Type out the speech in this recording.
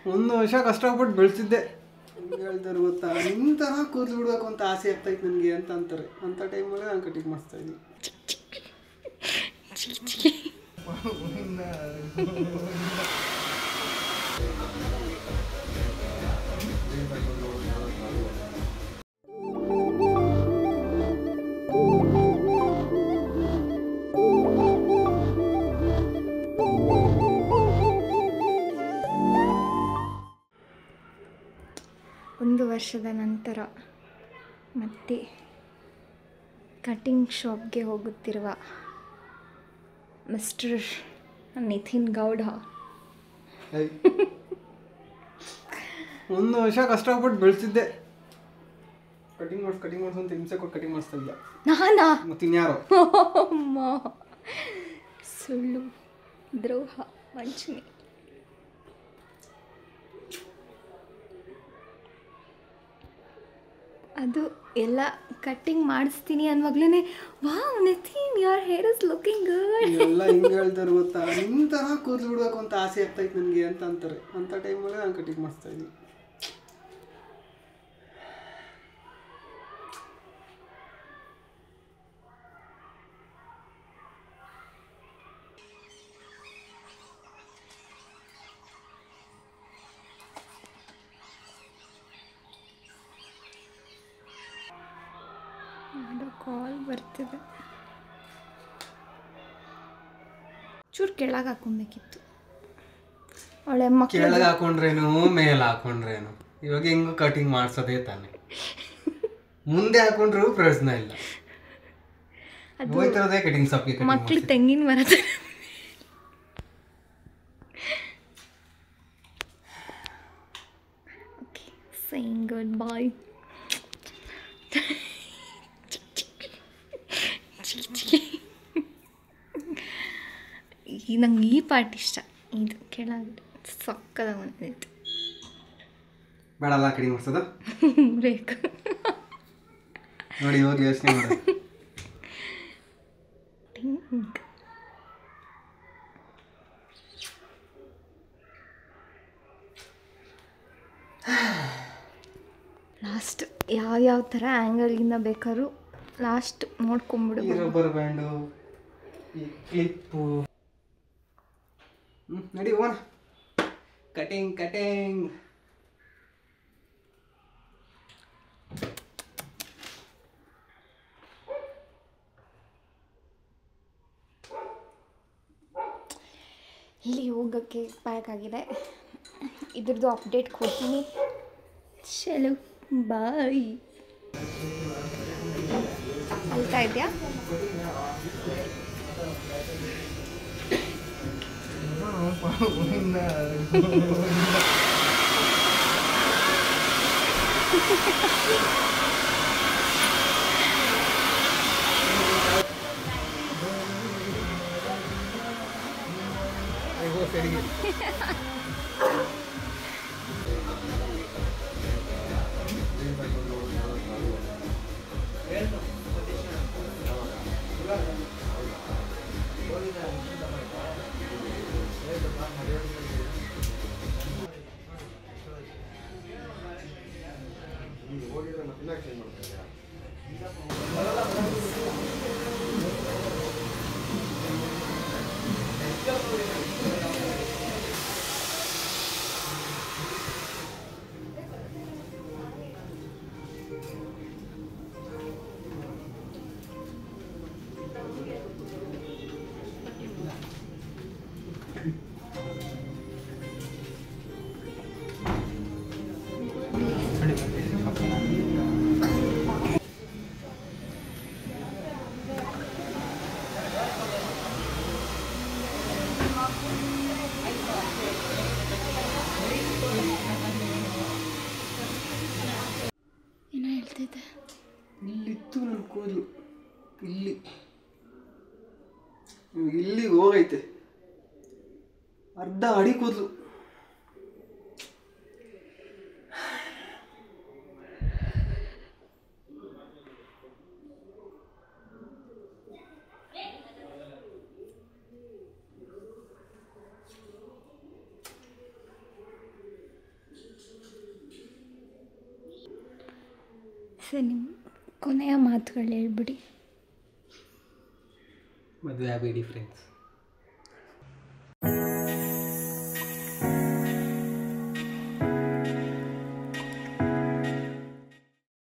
ಒಂದು ವರ್ಷ ಕಷ್ಟಪಟ್ಟು ಬೆಳೆಸಿದ್ದೆ. ಹಿಂಗೆ ಹೇಳ್ತಾರೆ ಗೊತ್ತಾ, ನಿಮ್ಮ ಥರ ಕೂದಲು ಬಿಡಬೇಕು ಅಂತ ಆಸೆ ಆಗ್ತಾಯಿತ್ತು ನನಗೆ ಅಂತ ಅಂತಾರೆ. ಅಂಥ ಟೈಮಲ್ಲಿ ನಾನು ಕಟಿಂಗ್ ಮಾಡಿಸ್ತಾ ಇದ್ದೀನಿ. ಒಂದು ವರ್ಷದ ನಂತರ ಮತ್ತೆ ಕಟಿಂಗ್ ಶಾಪ್ಗೆ ಹೋಗುತ್ತಿರುವ ಮಿಸ್ಟರ್ ನಿತಿನ್ ಗೌಡ. ಒಂದು ವರ್ಷ ಕಷ್ಟಪಟ್ಟು ಬೆಳೆಸಿದ್ದೆ. ಕಟಿಂಗ್ ಮಾಡಿಸು ಅಂತ ಹಿಂಸೆ ಕೊಟ್ಟು ಕಟಿಂಗ್ ಮಾಡಿಸ್ತಾ ಇಲ್ಲ. ನಾನಾ? ಮತ್ತಿನ್ಯಾರೋ? ಅಮ್ಮ, ಸುಳ್ಳು, ದ್ರೋಹ, ವಂಚನೆ. ಅದು ಎಲ್ಲ ಕಟ್ಟಿಂಗ್ ಮಾಡಿಸ್ತೀನಿ ಅನ್ನುವಾಗ್ಲೇ, wow Nitin, your hair is looking good. ಎಲ್ಲ ಹಿಂಗೆ ಹೇಳ್ತಾರೆ ಗೊತ್ತಾ, ನಿಮ್ಮ ಥರ ಕೂದಲು ಬಿಡಬೇಕು ಅಂತ ಆಸೆ ಆಗ್ತಾಯಿತ್ತು ನನಗೆ ಅಂತ ಅಂತಾರೆ. ಅಂಥ ಟೈಮಲ್ಲಿ ನಾನು ಕಟಿಂಗ್ ಮಾಡಿಸ್ತಾ ಇದ್ದೀನಿ. ಕಾಲ್ ಬರ್ತಿದೆ. ಚೂರು ಕೆಳಗೆ ಹಾಕೊಬೇಕಿತ್ತು. ಅವಳೆ ಕೆಳಗೆ ಹಾಕೊಂಡ್ರೇನು ಮೇಲೆ ಹಾಕೊಂಡ್ರೇನು, ಇವಾಗ ಹೆಂಗು ಕಟಿಂಗ್ ಮಾಡಿಸೋದೇ ತಾನೆ. ಮುಂದೆ ಹಾಕೊಂಡ್ರು ಪ್ರಯೋಜನ ಇಲ್ಲ. ಹೋಯ್ತಿರೋದೇ ಕಟಿಂಗ್ ಶಾಪ್ಗೆ. ಮಕ್ಳು ತೆಂಗಿನ ಮರ. ಓಕೆ, ಸೇಯಿಂಗ್ ಗುಡ್ ಬಾಯ್. ನಂಗೆ ಈ ಪಾರ್ಟ್ ಇಷ್ಟ. ಇದು ಕೆಳಗೆ ಸಕ್ಕದಾಗ ಬಂದಿತ್ತು. ಬೇಡಲ್ಲ ಕಟಿಂಗ್ ಮಾಡಿಸೋದ ಬೇಕು ನೋಡಿ, ಇವಾಗ ಯೋಚನೆ ಮಾಡಿ. ಲಾಸ್ಟ್ ಯಾವ್ಯಾವ ಥರ ಆ್ಯಂಗಲ್ಗಿಂದ ಬೇಕಾದ್ರೂ ಲಾಸ್ಟ್ ನೋಡ್ಕೊಂಬಿಡು. ಈ ರಬ್ಬರ್ ಬ್ಯಾಂಡು, ಈ ಕ್ಲಿಪ್ಪು. ನಡಿ ಹೋಗೋಣ. ಕಟಿಂಗ್ ಇಲ್ಲಿ ಹೋಗೋಕ್ಕೆ ಪ್ಯಾಕ್ ಆಗಿದೆ. ಇದ್ರದ್ದು ಅಪ್ಡೇಟ್ ಕೊಡ್ತೀನಿ. ಚಲೋ ಬಾಯ್. ಅಲ್ತಾ ಇದೆಯಾ? ಏನೋ ಹೇಳ್ತಿದ್ದೆ. ಇಲ್ಲಿತ್ತು ನನ್ನ ಕೂದಲು, ಇಲ್ಲಿಗೆ ಹೋಗೈತೆ. ಅರ್ಧ ಅಡಿ ಕೂದಲು. ಸರಿ, ನಿಮ್ಮ ಕೊನೆಯ ಮಾತುಗಳು ಹೇಳ್ಬಿಡಿ. ಮದುವೆ ಆಗಬೇಡಿ ಫ್ರೆಂಡ್ಸ್.